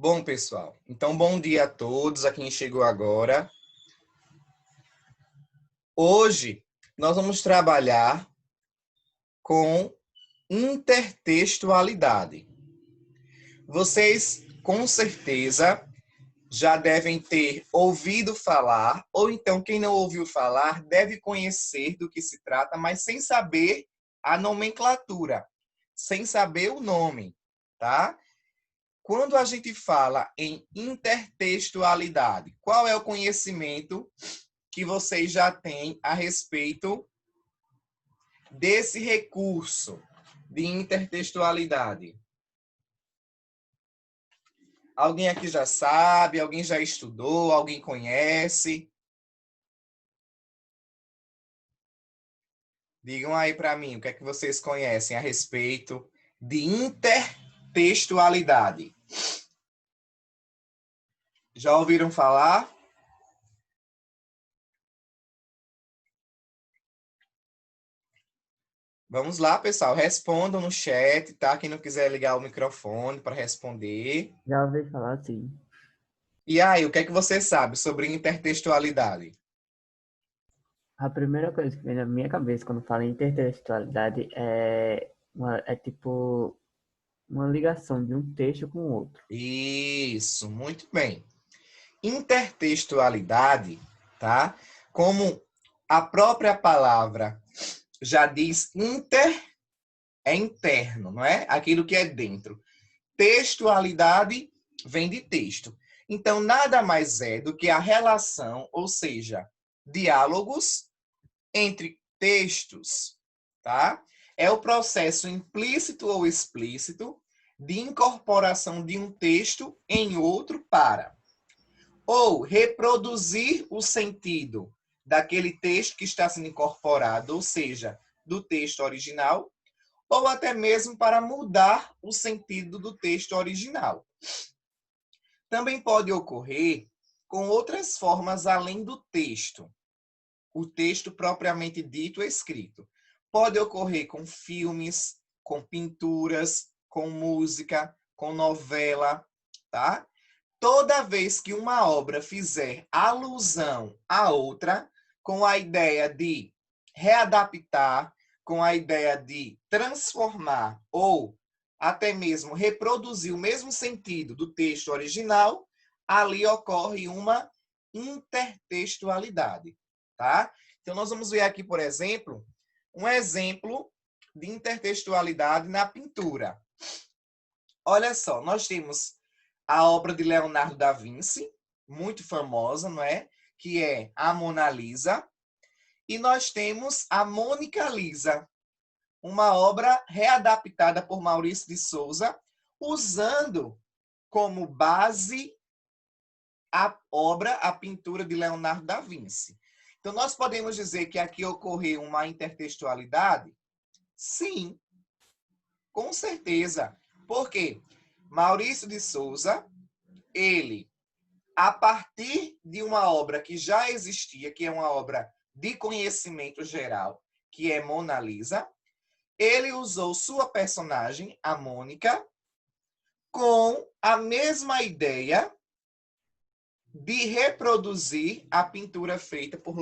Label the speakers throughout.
Speaker 1: Bom, pessoal, então bom dia a todos, a quem chegou agora. Hoje nós vamos trabalhar com intertextualidade. Vocês, com certeza, já devem ter ouvido falar, ou então quem não ouviu falar deve conhecer do que se trata, mas sem saber a nomenclatura, sem saber o nome, tá? Quando a gente fala em intertextualidade, qual é o conhecimento que vocês já têm a respeito desse recurso de intertextualidade? Alguém aqui já sabe? Alguém já estudou? Alguém conhece? Digam aí para mim o que é que vocês conhecem a respeito de intertextualidade. Já ouviram falar? Vamos lá, pessoal. Respondam no chat, tá? Quem não quiser ligar o microfone para responder.
Speaker 2: Já ouvi falar, sim.
Speaker 1: E aí, o que é que você sabe sobre intertextualidade?
Speaker 2: A primeira coisa que vem na minha cabeça quando falo em intertextualidade é tipo uma ligação de um texto com o outro.
Speaker 1: Isso, muito bem. Intertextualidade, tá? Como a própria palavra já diz, inter é interno, não é? Aquilo que é dentro. Textualidade vem de texto. Então, nada mais é do que a relação, ou seja, diálogos entre textos, tá? É o processo implícito ou explícito de incorporação de um texto em outro para ou reproduzir o sentido daquele texto que está sendo incorporado, ou seja, do texto original, ou até mesmo para mudar o sentido do texto original. Também pode ocorrer com outras formas além do texto, o texto propriamente dito escrito. Pode ocorrer com filmes, com pinturas, com música, com novela, tá? Toda vez que uma obra fizer alusão a outra, com a ideia de readaptar, com a ideia de transformar ou até mesmo reproduzir o mesmo sentido do texto original, ali ocorre uma intertextualidade, tá? Então nós vamos ver aqui, por exemplo, um exemplo de intertextualidade na pintura. Olha só, nós temos a obra de Leonardo da Vinci, muito famosa, não é? Que é a Mona Lisa. E nós temos a Mônica Lisa, uma obra readaptada por Maurício de Souza, usando como base a obra, a pintura de Leonardo da Vinci. Então, nós podemos dizer que aqui ocorreu uma intertextualidade? Sim, com certeza. Por quê? Maurício de Souza, ele, a partir de uma obra que já existia, que é uma obra de conhecimento geral, que é Mona Lisa, ele usou sua personagem, a Mônica, com a mesma ideia de reproduzir a pintura feita por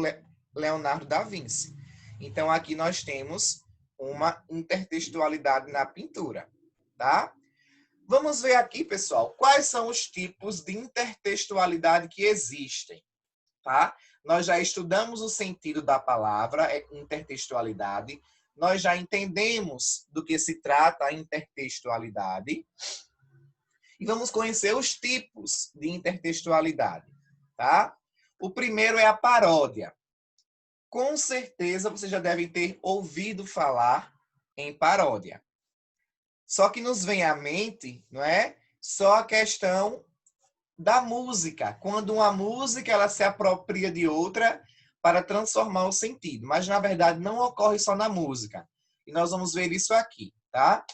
Speaker 1: Leonardo da Vinci. Então, aqui nós temos uma intertextualidade na pintura, tá? Vamos ver aqui, pessoal, quais são os tipos de intertextualidade que existem, tá? Nós já estudamos o sentido da palavra intertextualidade, nós já entendemos do que se trata a intertextualidade e vamos conhecer os tipos de intertextualidade, tá? O primeiro é a paródia. Com certeza vocês já devem ter ouvido falar em paródia. Só que nos vem à mente, não é? Só a questão da música. Quando uma música ela se apropria de outra para transformar o sentido. Mas, na verdade, não ocorre só na música. E nós vamos ver isso aqui, tá?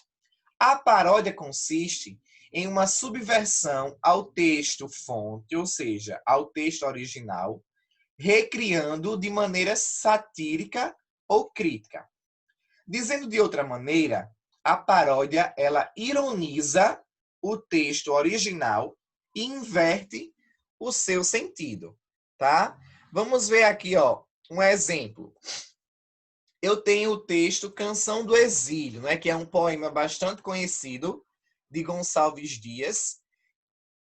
Speaker 1: A paródia consiste em uma subversão ao texto fonte, ou seja, ao texto original, recriando de maneira satírica ou crítica. Dizendo de outra maneira, a paródia ela ironiza o texto original e inverte o seu sentido, tá? Vamos ver aqui, ó, um exemplo. Eu tenho o texto Canção do Exílio, né, que é um poema bastante conhecido de Gonçalves Dias,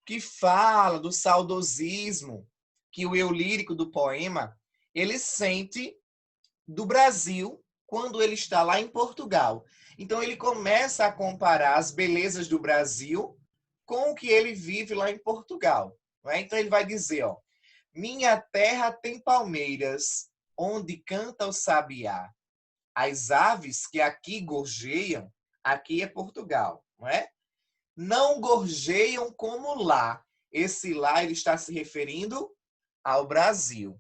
Speaker 1: que fala do saudosismo que o eu lírico do poema ele sente do Brasil quando ele está lá em Portugal. Então ele começa a comparar as belezas do Brasil com o que ele vive lá em Portugal. Né? Então ele vai dizer, ó, minha terra tem palmeiras, onde canta o sabiá. As aves que aqui gorjeiam, aqui é Portugal, não é? Não gorjeiam como lá. Esse lá ele está se referindo ao Brasil,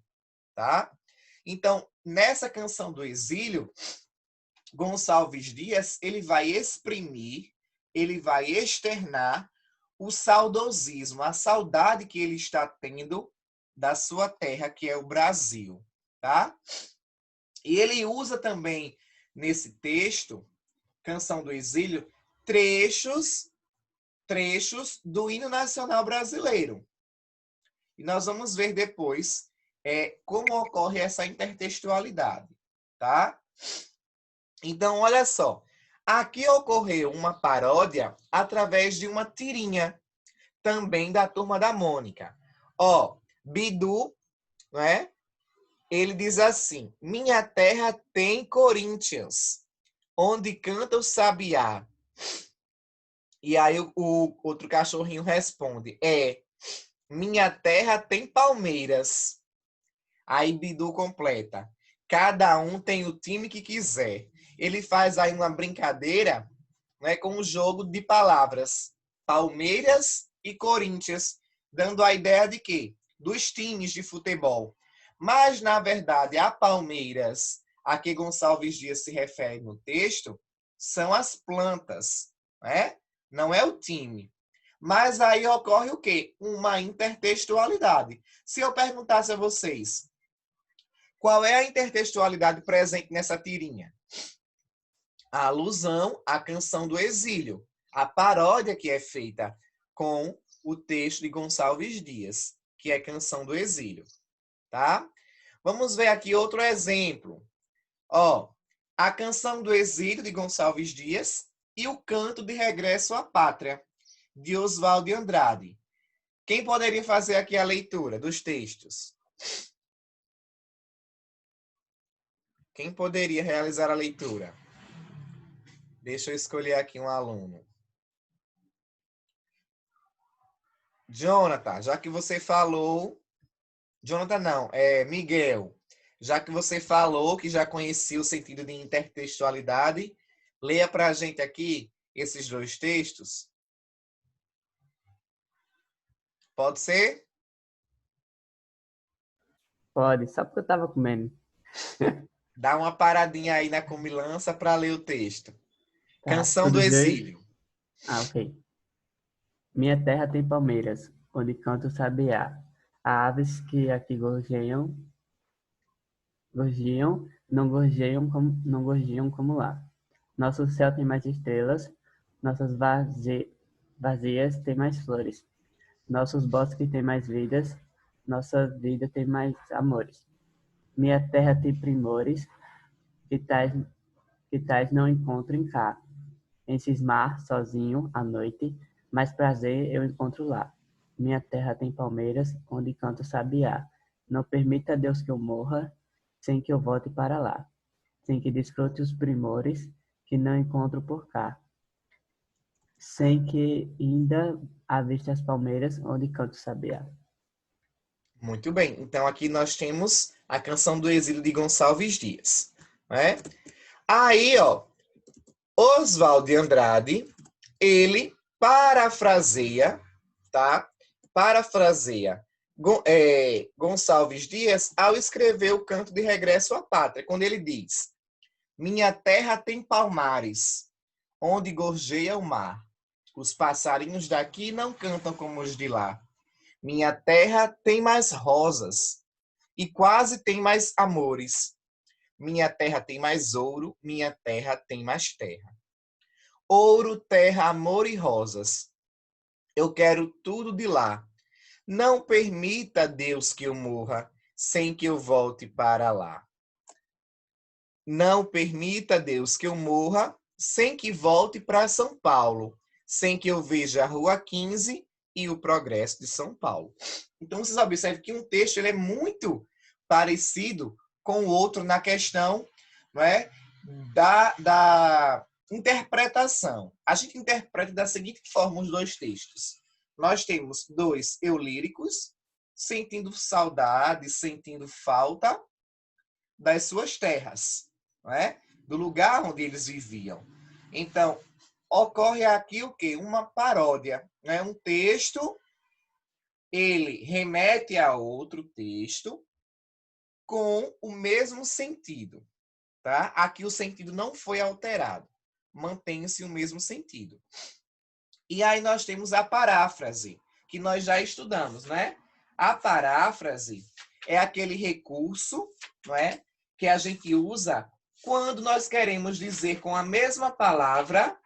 Speaker 1: tá? Então, nessa canção do exílio, Gonçalves Dias, ele vai exprimir, ele vai externar o saudosismo, a saudade que ele está tendo da sua terra, que é o Brasil, tá? E ele usa também nesse texto, Canção do Exílio, trechos do hino nacional brasileiro. E nós vamos ver depois como ocorre essa intertextualidade, tá? Então, olha só. Aqui ocorreu uma paródia através de uma tirinha, também da Turma da Mônica. Ó, Bidu, né? Ele diz assim: minha terra tem Corinthians, onde canta o sabiá. E aí o outro cachorrinho responde: minha terra tem Palmeiras. Aí Bidu completa: cada um tem o time que quiser. Ele faz aí uma brincadeira, né, com o jogo de palavras. Palmeiras e Corinthians, dando a ideia de quê? Dos times de futebol. Mas, na verdade, a Palmeiras, a que Gonçalves Dias se refere no texto, são as plantas, né? Não é o time. Mas aí ocorre o quê? Uma intertextualidade. Se eu perguntasse a vocês, qual é a intertextualidade presente nessa tirinha? A alusão à canção do exílio, a paródia que é feita com o texto de Gonçalves Dias, que é Canção do Exílio, tá? Vamos ver aqui outro exemplo. Ó, a Canção do Exílio de Gonçalves Dias e o Canto de Regresso à Pátria de Oswald de Andrade. Quem poderia fazer aqui a leitura dos textos? Quem poderia realizar a leitura? Deixa eu escolher aqui um aluno. Jonathan, já que você falou... Jonathan não, Miguel. Já que você falou que já conhecia o sentido de intertextualidade, leia para a gente aqui esses dois textos. Pode ser?
Speaker 2: Pode, só porque eu tava comendo.
Speaker 1: Dá uma paradinha aí na comilança para ler o texto.
Speaker 2: Tá,
Speaker 1: Canção do
Speaker 2: todos dois?
Speaker 1: Exílio.
Speaker 2: Ah, ok. Minha terra tem palmeiras, onde canta o sabiá. Há aves que aqui gorjeiam, não gorjeiam como lá. Nosso céu tem mais estrelas, nossas vazias têm mais flores. Nossos bosques têm mais vidas, nossa vida tem mais amores. Minha terra tem primores, que tais não encontro em cá. Em cismar sozinho à noite, mais prazer eu encontro lá. Minha terra tem palmeiras, onde canto sabiá. Não permita Deus que eu morra, sem que eu volte para lá. Sem que desfrute os primores, que não encontro por cá. Sem que ainda aviste as palmeiras, onde canto sabiá.
Speaker 1: Muito bem. Então, aqui nós temos a Canção do Exílio de Gonçalves Dias. Né? Aí, ó, Oswald de Andrade, ele parafraseia, tá? Parafraseia Gonçalves Dias ao escrever o Canto de Regresso à Pátria, quando ele diz: minha terra tem palmares, onde gorjeia o mar. Os passarinhos daqui não cantam como os de lá. Minha terra tem mais rosas e quase tem mais amores. Minha terra tem mais ouro, minha terra tem mais terra. Ouro, terra, amor e rosas. Eu quero tudo de lá. Não permita, Deus, que eu morra sem que eu volte para lá. Não permita, Deus, que eu morra sem que volte para São Paulo, sem que eu veja a Rua 15 e o progresso de São Paulo. Então, vocês observam que um texto ele é muito parecido com o outro na questão, não é, da interpretação. A gente interpreta da seguinte forma os dois textos. Nós temos dois eu líricos, sentindo saudade, sentindo falta das suas terras, não é? Do lugar onde eles viviam. Então, ocorre aqui o quê? Uma paródia. Né? Um texto, ele remete a outro texto com o mesmo sentido. Tá? Aqui o sentido não foi alterado. Mantém-se o mesmo sentido. E aí nós temos a paráfrase, que nós já estudamos, né? A paráfrase é aquele recurso, não é, que a gente usa quando nós queremos dizer com a mesma palavra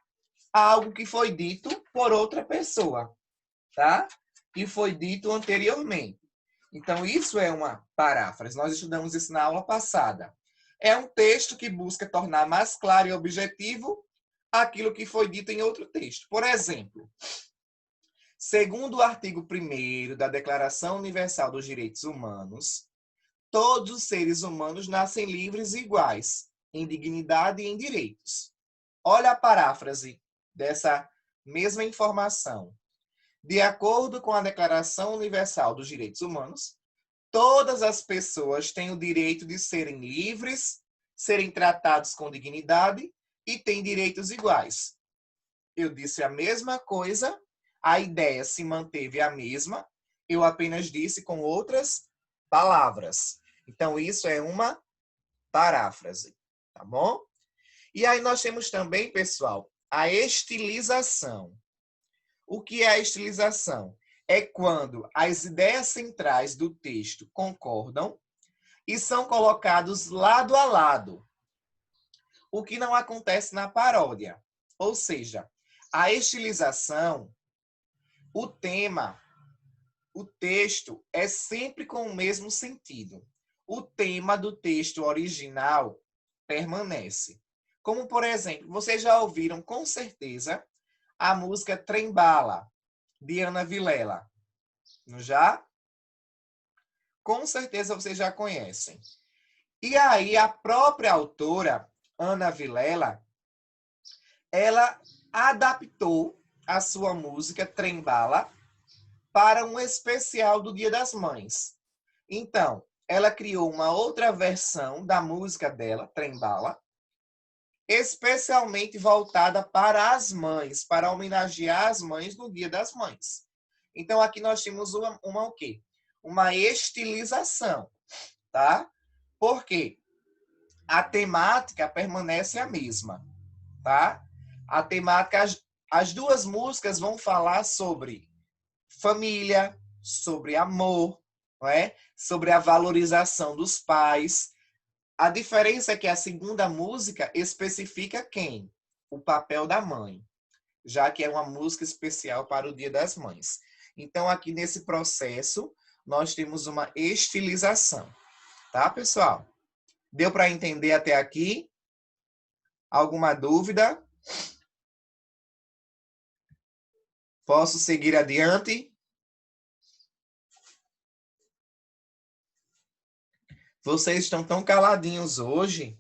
Speaker 1: algo que foi dito por outra pessoa, tá? Que foi dito anteriormente. Então, isso é uma paráfrase. Nós estudamos isso na aula passada. É um texto que busca tornar mais claro e objetivo aquilo que foi dito em outro texto. Por exemplo, segundo o artigo 1º da Declaração Universal dos Direitos Humanos, todos os seres humanos nascem livres e iguais, em dignidade e em direitos. Olha a paráfrase dessa mesma informação. De acordo com a Declaração Universal dos Direitos Humanos, todas as pessoas têm o direito de serem livres, serem tratados com dignidade e têm direitos iguais. Eu disse a mesma coisa, a ideia se manteve a mesma, eu apenas disse com outras palavras. Então, isso é uma paráfrase, tá bom? E aí nós temos também, pessoal, a estilização. O que é a estilização? É quando as ideias centrais do texto concordam e são colocados lado a lado, o que não acontece na paródia. Ou seja, a estilização, o tema, o texto é sempre com o mesmo sentido. O tema do texto original permanece. Como, por exemplo, vocês já ouviram com certeza a música Trem Bala, de Ana Vilela. Não já? Com certeza vocês já conhecem. E aí a própria autora, Ana Vilela, ela adaptou a sua música Trem Bala para um especial do Dia das Mães. Então, ela criou uma outra versão da música dela, Trem Bala, especialmente voltada para as mães, para homenagear as mães no Dia das Mães. Então, aqui nós temos uma o quê? Uma estilização, tá? Porque a temática permanece a mesma, tá? A temática, as duas músicas vão falar sobre família, sobre amor, não é? Sobre a valorização dos pais. A diferença é que a segunda música especifica quem? O papel da mãe, já que é uma música especial para o Dia das Mães. Então, aqui nesse processo, nós temos uma estilização. Tá, pessoal? Deu para entender até aqui? Alguma dúvida? Posso seguir adiante? Vocês estão tão caladinhos hoje?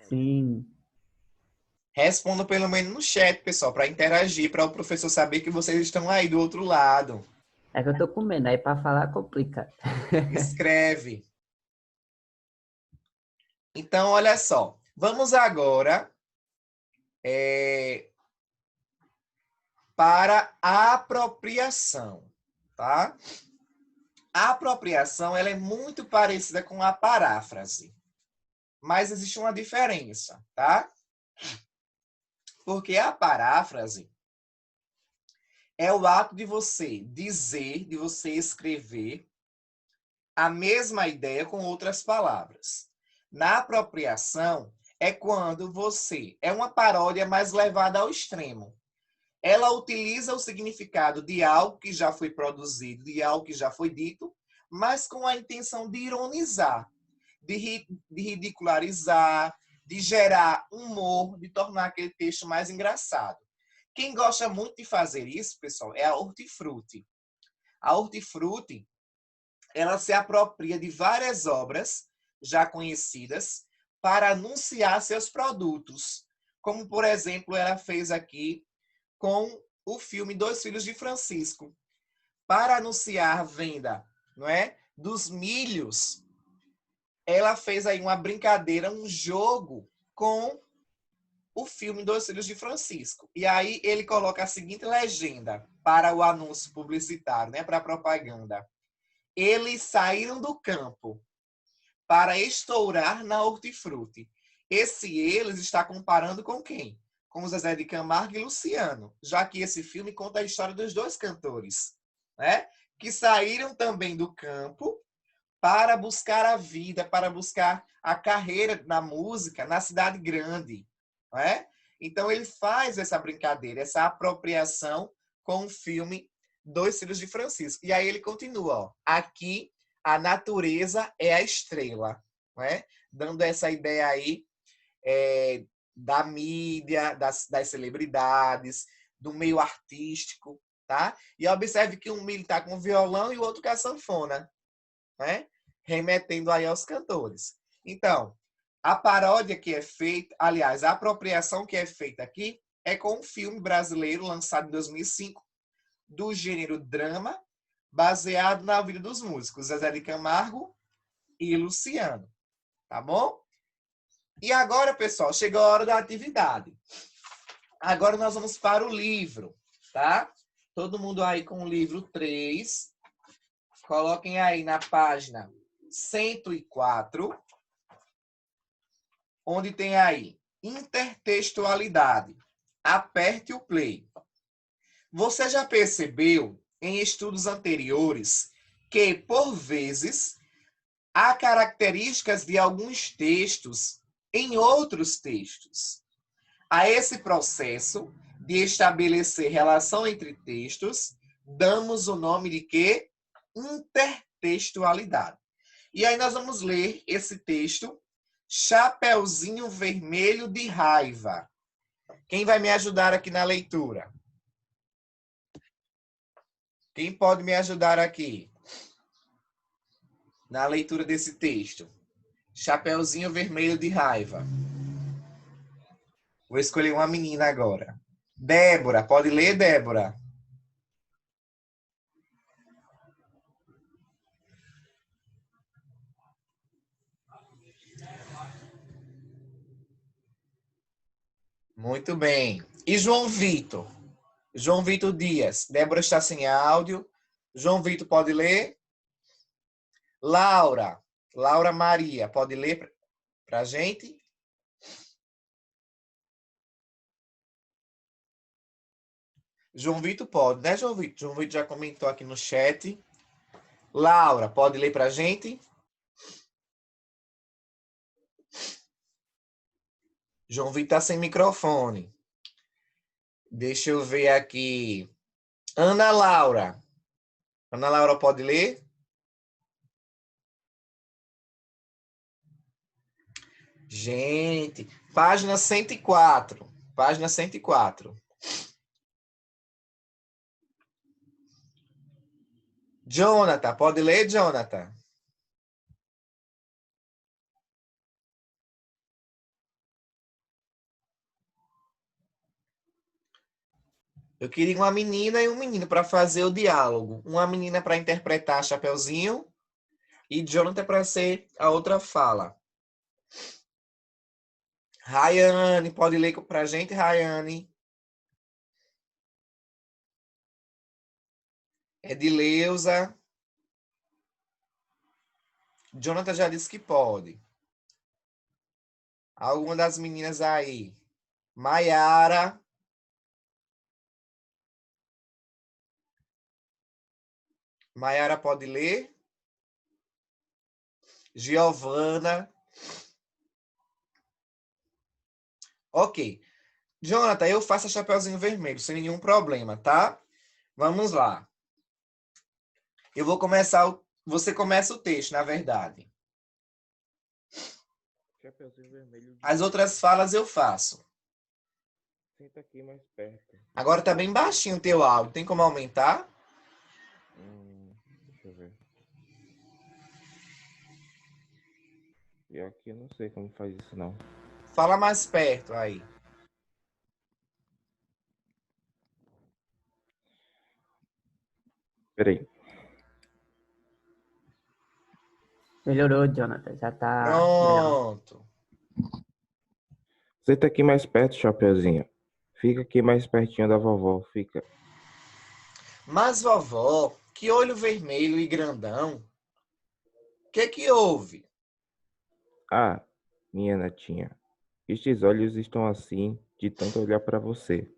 Speaker 2: Sim.
Speaker 1: Respondam pelo menos no chat, pessoal, para interagir, para o professor saber que vocês estão aí do outro lado.
Speaker 2: É que eu tô com medo, aí para falar complica.
Speaker 1: Escreve. Então, olha só. Vamos agora para a apropriação, tá? A apropriação ela é muito parecida com a paráfrase, mas existe uma diferença, tá? Porque a paráfrase é o ato de você dizer, de você escrever a mesma ideia com outras palavras. Na apropriação é quando você é uma paródia mais levada ao extremo. ela utiliza o significado de algo que já foi produzido, de algo que já foi dito, mas com a intenção de ironizar, de ridicularizar, de gerar humor, de tornar aquele texto mais engraçado. Quem gosta muito de fazer isso, pessoal, é a Hortifruti. A Hortifruti, ela se apropria de várias obras já conhecidas para anunciar seus produtos. Como, por exemplo, ela fez aqui com o filme Dois Filhos de Francisco. Para anunciar a venda, não é, dos milhos, ela fez aí uma brincadeira, um jogo com o filme Dois Filhos de Francisco. E aí ele coloca a seguinte legenda para o anúncio publicitário, né, para a propaganda. Eles saíram do campo para estourar na Hortifruti. Esse eles está comparando com quem? Com Zezé de Camargo e Luciano, já que esse filme conta a história dos dois cantores, né? Que saíram também do campo para buscar a vida, para buscar a carreira na música na cidade grande, não é? Então ele faz essa brincadeira, essa apropriação com o filme Dois Filhos de Francisco. E aí ele continua, ó, aqui a natureza é a estrela, não é? Dando essa ideia aí da mídia, das celebridades, do meio artístico, tá? E observe que um milho está com violão e o outro com a sanfona, né? Remetendo aí aos cantores. Então, a paródia que é feita, aliás, a apropriação que é feita aqui é com um filme brasileiro lançado em 2005, do gênero drama, baseado na vida dos músicos Zezé de Camargo e Luciano. Tá bom? E agora, pessoal, chegou a hora da atividade. Agora nós vamos para o livro, tá? Todo mundo aí com o livro 3. Coloquem aí na página 104, onde tem aí intertextualidade. Aperte o play. Você já percebeu em estudos anteriores que, por vezes, há características de alguns textos em outros textos. A esse processo de estabelecer relação entre textos, damos o nome de quê? Intertextualidade. E aí nós vamos ler esse texto, Chapeuzinho Vermelho de Raiva. Quem vai me ajudar aqui na leitura? Quem pode me ajudar aqui na leitura desse texto? Chapeuzinho Vermelho de Raiva. Vou escolher uma menina agora. Débora, pode ler, Débora? Muito bem. E João Vitor? João Vitor Dias. Débora está sem áudio. João Vitor, pode ler? Laura. Laura Maria, pode ler para a gente? João Vitor pode, né, João Vitor? João Vitor já comentou aqui no chat. Laura, pode ler para a gente? João Vitor está sem microfone. Deixa eu ver aqui. Ana Laura. Ana Laura pode ler? Gente, página 104. Página 104. Jonathan, pode ler, Jonathan? Eu queria uma menina e um menino para fazer o diálogo. Uma menina para interpretar Chapeuzinho e Jonathan para ser a outra fala. Rayane, pode ler para a gente, Rayane? Edileuza. Jonathan já disse que pode. Alguma das meninas aí? Maiara. Maiara pode ler? Giovana. Ok. Jonathan, eu faço a Chapeuzinho Vermelho, sem nenhum problema, tá? Vamos lá. Eu vou começar, você começa o texto, na verdade.
Speaker 3: Chapeuzinho Vermelho disse,
Speaker 1: As outras falas eu faço.
Speaker 3: senta aqui mais perto.
Speaker 1: Agora tá bem baixinho o teu áudio, tem como aumentar?
Speaker 3: Deixa eu ver. E aqui eu não sei como faz isso, não.
Speaker 1: Fala mais perto aí.
Speaker 3: Peraí.
Speaker 2: Melhorou, Jonathan. Já tá melhor.
Speaker 1: Pronto.
Speaker 3: Senta aqui mais perto, Chapeuzinho. Fica aqui mais pertinho da vovó, fica.
Speaker 1: Mas, vovó, que olho vermelho e grandão. O que houve?
Speaker 3: Ah, minha netinha, estes olhos estão assim de tanto olhar para você.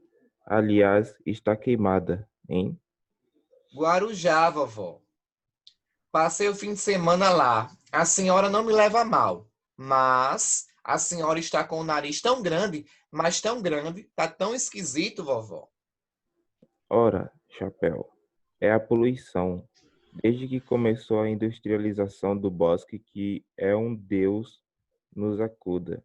Speaker 3: Aliás, está queimada, hein?
Speaker 1: Guarujá, vovó. Passei o fim de semana lá. A senhora não me leva a mal, mas a senhora está com o nariz tão grande, mas tão grande, tá tão esquisito, vovó.
Speaker 3: Ora, chapéu, é a poluição. Desde que começou a industrialização do bosque, que é um Deus nos acuda.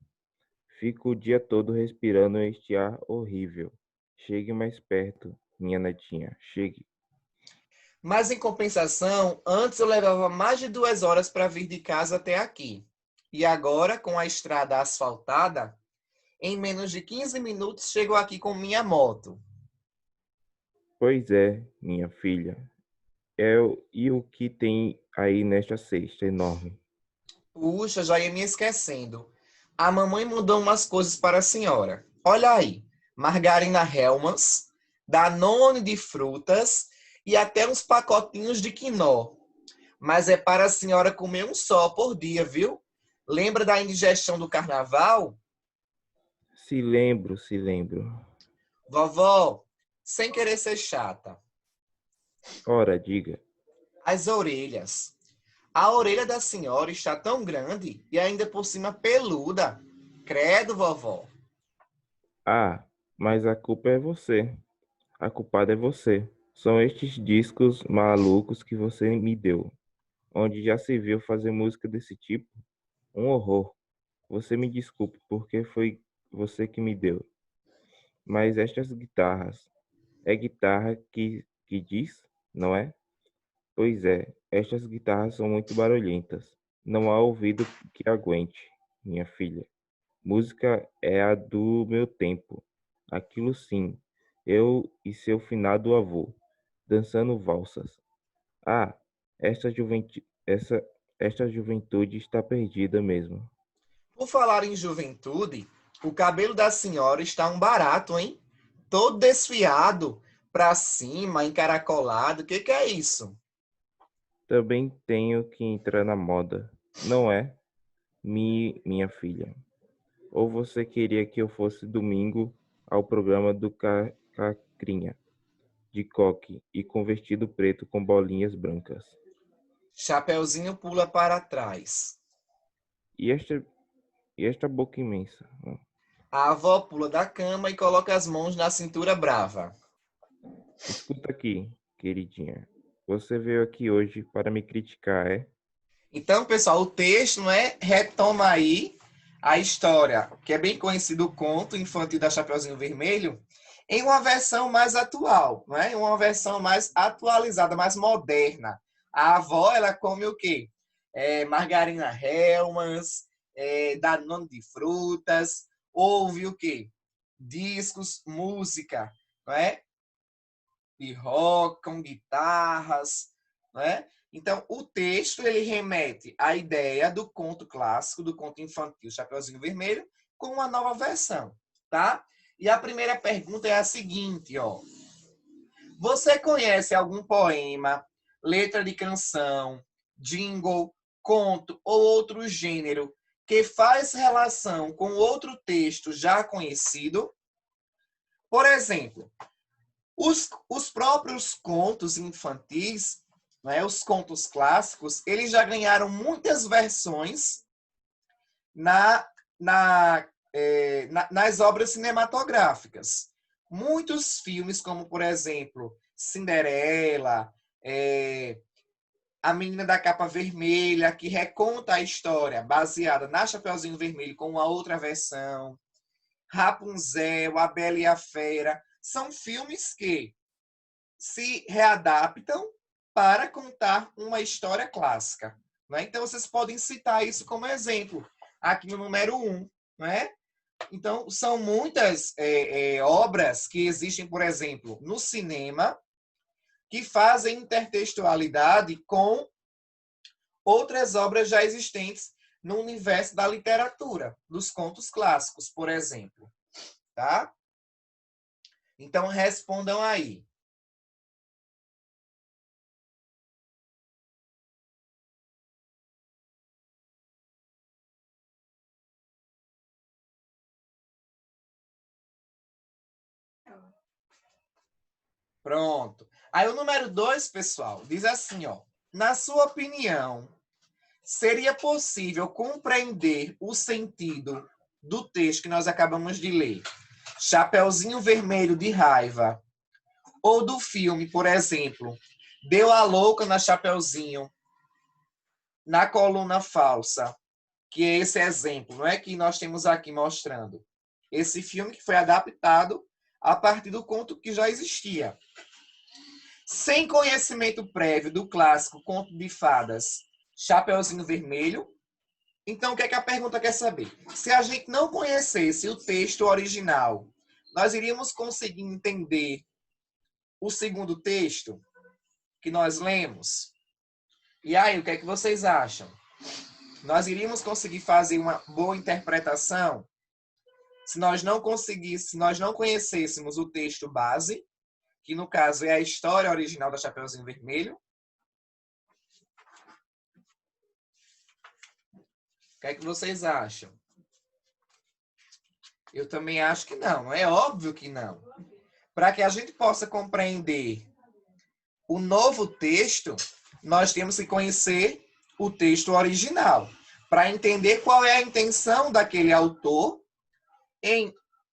Speaker 3: Fico o dia todo respirando este ar horrível. Chegue mais perto, minha netinha, chegue.
Speaker 1: Mas em compensação, antes eu levava mais de 2 horas para vir de casa até aqui. E agora, com a estrada asfaltada, em menos de 15 minutos chego aqui com minha moto.
Speaker 3: Pois é, minha filha. E o que tem aí nesta cesta enorme?
Speaker 1: Puxa, já ia me esquecendo. A mamãe mandou umas coisas para a senhora. Olha aí, margarina Hellmann's, Danone de frutas e até uns pacotinhos de quinó. Mas é para a senhora comer um só por dia, viu? Lembra da indigestão do carnaval?
Speaker 3: Se lembro, se lembro.
Speaker 1: Vovó, sem querer ser chata,
Speaker 3: Ora, diga.
Speaker 1: as orelhas. A orelha da senhora está tão grande e ainda por cima peluda. Credo, vovó.
Speaker 3: Ah, mas a culpa é você. A culpada é você. São estes discos malucos que você me deu. Onde já se viu fazer música desse tipo? Um horror. Você me desculpe, porque foi você que me deu. Mas estas guitarras, é guitarra que diz, não é? Pois é, estas guitarras são muito barulhentas. Não há ouvido que aguente, minha filha. Música é a do meu tempo. Aquilo sim, eu e seu finado avô, dançando valsas. Ah, essa, esta juventude está perdida mesmo.
Speaker 1: Por falar em juventude, o cabelo da senhora está um barato, hein? Todo desfiado, pra cima, encaracolado. O que é isso?
Speaker 3: Também tenho que entrar na moda, não é, minha filha? Ou você queria que eu fosse domingo ao programa do Cacrinha, de coque e com vestido preto com bolinhas brancas?
Speaker 1: Chapeuzinho pula para trás.
Speaker 3: E esta boca imensa?
Speaker 1: A avó pula da cama e coloca as mãos na cintura brava.
Speaker 3: Escuta aqui, queridinha. Você veio aqui hoje para me criticar, é?
Speaker 1: Então, pessoal, o texto, não é, retoma aí a história, que é bem conhecido o conto infantil da Chapeuzinho Vermelho, em uma versão mais atual, não é? Em uma versão mais atualizada, mais moderna. A avó, ela come o quê? Margarina Hellmann's, Danone de frutas, ouve o quê? Discos, música, não é? De rock, com guitarras, não é? Então, o texto ele remete à ideia do conto clássico, do conto infantil Chapeuzinho Vermelho, com uma nova versão, tá? E a primeira pergunta é a seguinte, ó. Você conhece algum poema, letra de canção, jingle, conto ou outro gênero que faz relação com outro texto já conhecido? Por exemplo, os próprios contos infantis, né, os contos clássicos, eles já ganharam muitas versões na nas obras cinematográficas. Muitos filmes, como, por exemplo, Cinderela, A Menina da Capa Vermelha, que reconta a história baseada na Chapeuzinho Vermelho com uma outra versão, Rapunzel, A Bela e a Fera, são filmes que se readaptam para contar uma história clássica. Né? Então, vocês podem citar isso como exemplo, aqui no número 1. Né? Então, são muitas obras que existem, por exemplo, no cinema, que fazem intertextualidade com outras obras já existentes no universo da literatura, dos contos clássicos, por exemplo. Tá? Então, respondam aí. Pronto. Aí o número 2, pessoal, diz assim, ó. Na sua opinião, seria possível compreender o sentido do texto que nós acabamos de ler, Chapeuzinho Vermelho de Raiva, ou do filme, por exemplo, Deu a Louca na Chapeuzinho, na Coluna Falsa, que é esse exemplo, não é, que nós temos aqui mostrando. Esse filme que foi adaptado a partir do conto que já existia. Sem conhecimento prévio do clássico Conto de Fadas, Chapeuzinho Vermelho. Então, o que é que a pergunta quer saber? Se a gente não conhecesse o texto original, nós iríamos conseguir entender o segundo texto que nós lemos? E aí, o que é que vocês acham? Nós iríamos conseguir fazer uma boa interpretação se nós não conhecêssemos o texto base, que no caso é a história original da Chapeuzinho Vermelho? O que é que vocês acham? Eu também acho que não. É óbvio que não. Para que a gente possa compreender o novo texto, nós temos que conhecer o texto original, para entender qual é a intenção daquele autor em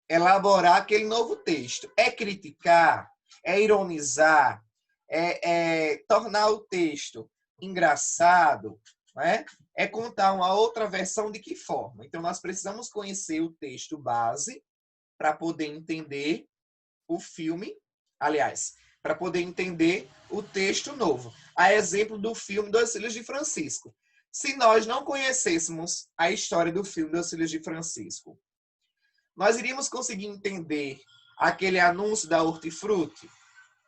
Speaker 1: elaborar aquele novo texto. É criticar, é ironizar, é tornar o texto engraçado, né? É contar uma outra versão de que forma. Então, nós precisamos conhecer o texto base para poder entender o filme, aliás, para poder entender o texto novo. A exemplo do filme Dois Filhos de Francisco. Se nós não conhecêssemos a história do filme Dois Filhos de Francisco, nós iríamos conseguir entender aquele anúncio da Hortifruti?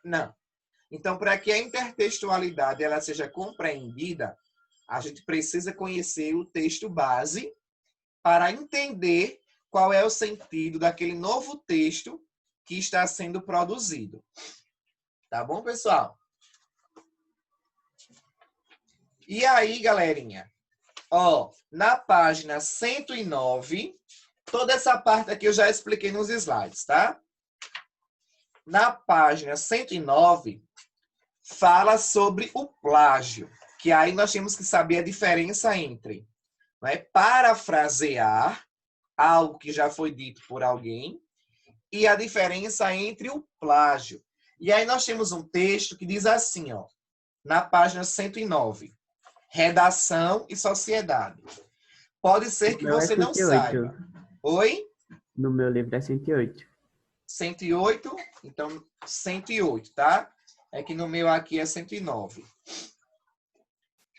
Speaker 1: Não. Então, para que a intertextualidade ela seja compreendida, a gente precisa conhecer o texto base para entender qual é o sentido daquele novo texto que está sendo produzido. Tá bom, pessoal? E aí, galerinha? Ó, na página 109, toda essa parte aqui eu já expliquei nos slides, tá? Na página 109, fala sobre o plágio, que aí nós temos que saber a diferença entre, né, parafrasear algo que já foi dito por alguém e a diferença entre o plágio. E aí nós temos um texto que diz assim, ó, na página 109, redação e sociedade. Pode ser que você não saiba. Oi?
Speaker 2: No meu livro é 108.
Speaker 1: 108? Então, 108, tá? É que no meu aqui é 109.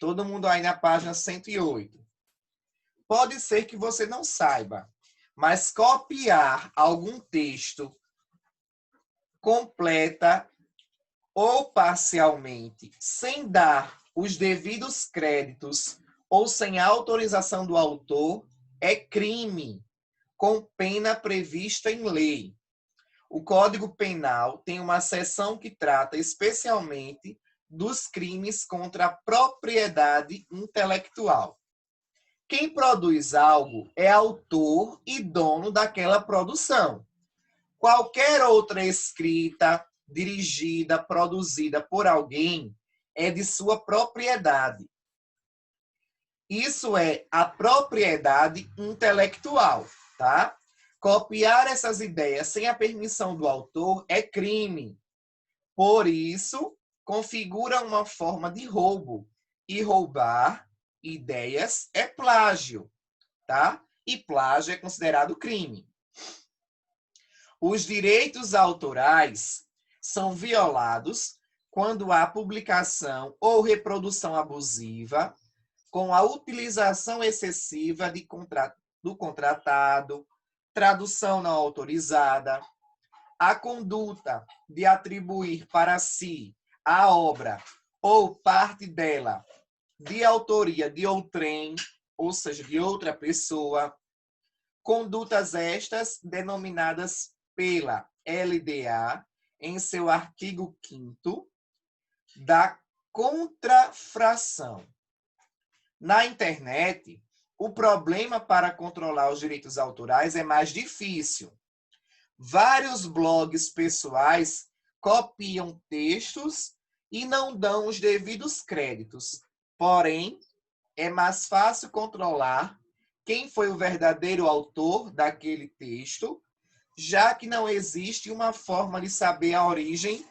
Speaker 1: Todo mundo aí na página 108. Pode ser que você não saiba, mas copiar algum texto completa ou parcialmente, sem dar os devidos créditos ou sem autorização do autor, é crime, com pena prevista em lei. O Código Penal tem uma seção que trata especialmente dos crimes contra a propriedade intelectual. Quem produz algo é autor e dono daquela produção. Qualquer outra escrita, dirigida, produzida por alguém é de sua propriedade. Isso é a propriedade intelectual, tá? Copiar essas ideias sem a permissão do autor é crime. Por isso, configura uma forma de roubo. E roubar ideias é plágio, tá? E plágio é considerado crime. Os direitos autorais são violados quando há publicação ou reprodução abusiva com a utilização excessiva do contratado, tradução não autorizada, a conduta de atribuir para si a obra ou parte dela de autoria de outrem, ou seja, de outra pessoa, condutas estas denominadas pela LDA em seu artigo 5º da contrafração. Na internet, o problema para controlar os direitos autorais é mais difícil. Vários blogs pessoais copiam textos e não dão os devidos créditos. Porém, é mais fácil controlar quem foi o verdadeiro autor daquele texto, já que não existe uma forma de saber a origem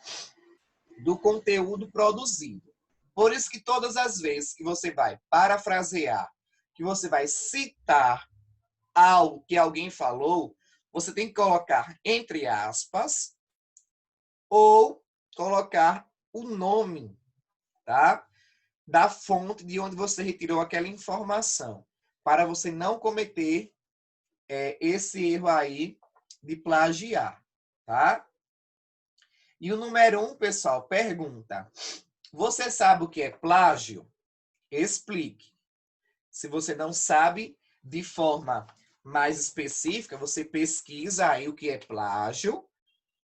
Speaker 1: do conteúdo produzido. Por isso que todas as vezes que você vai parafrasear, que você vai citar algo que alguém falou, você tem que colocar entre aspas ou colocar o nome, tá? Da fonte de onde você retirou aquela informação, para você não cometer esse erro aí de plagiar, tá? E o número 1, pessoal, pergunta: você sabe o que é plágio? Explique. Se você não sabe, de forma mais específica, você pesquisa aí o que é plágio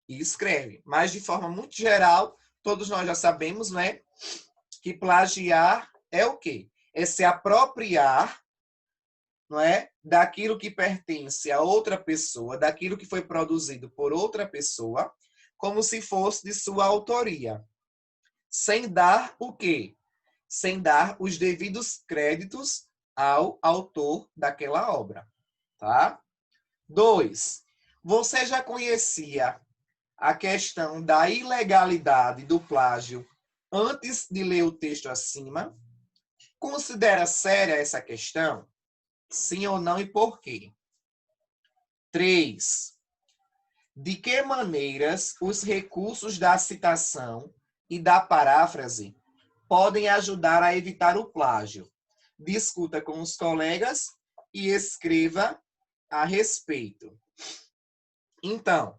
Speaker 1: e escreve. Mas de forma muito geral, todos nós já sabemos, né, que plagiar é o quê? É se apropriar, não é, daquilo que pertence a outra pessoa, daquilo que foi produzido por outra pessoa, como se fosse de sua autoria. Sem dar o quê? Sem dar os devidos créditos ao autor daquela obra, tá? 2. Você já conhecia a questão da ilegalidade do plágio antes de ler o texto acima? Considera séria essa questão? Sim ou não e por quê? 3. De que maneiras os recursos da citação e da paráfrase podem ajudar a evitar o plágio? Discuta com os colegas e escreva a respeito. Então,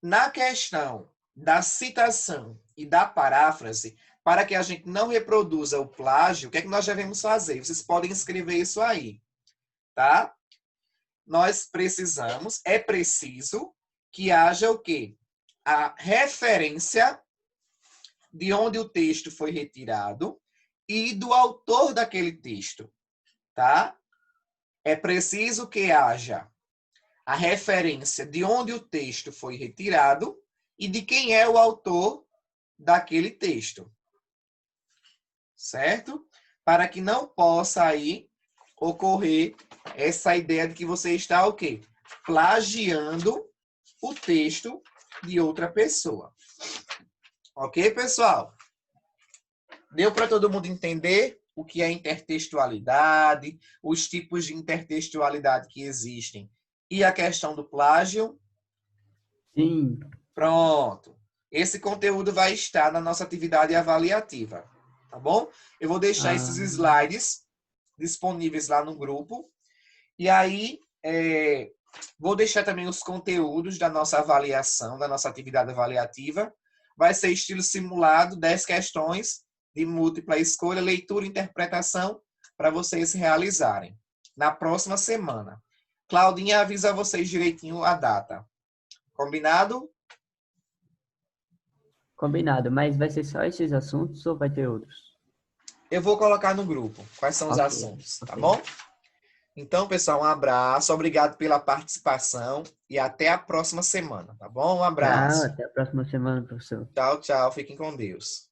Speaker 1: na questão da citação e da paráfrase, para que a gente não reproduza o plágio, o que é que nós devemos fazer? Vocês podem escrever isso aí, tá? Nós precisamos, é preciso que haja o quê? A referência de onde o texto foi retirado e do autor daquele texto, tá? É preciso que haja a referência de onde o texto foi retirado e de quem é o autor daquele texto. Certo? Para que não possa aí ocorrer essa ideia de que você está o quê? Plagiando o texto de outra pessoa. Ok, pessoal? Deu para todo mundo entender o que é intertextualidade, os tipos de intertextualidade que existem e a questão do plágio?
Speaker 2: Sim.
Speaker 1: Pronto. Esse conteúdo vai estar na nossa atividade avaliativa, tá bom? Eu vou deixar esses slides disponíveis lá no grupo. E aí, vou deixar também os conteúdos da nossa avaliação, da nossa atividade avaliativa. Vai ser estilo simulado, 10 questões de múltipla escolha, leitura e interpretação para vocês realizarem na próxima semana. Claudinha avisa vocês direitinho a data. Combinado?
Speaker 2: Combinado, mas vai ser só esses assuntos ou vai ter outros?
Speaker 1: Eu vou colocar no grupo quais são os assuntos, tá bom? Então, pessoal, um abraço, obrigado pela participação e até a próxima semana, tá bom? Um abraço.
Speaker 2: Tchau, até a próxima semana, professor.
Speaker 1: Tchau, tchau. Fiquem com Deus.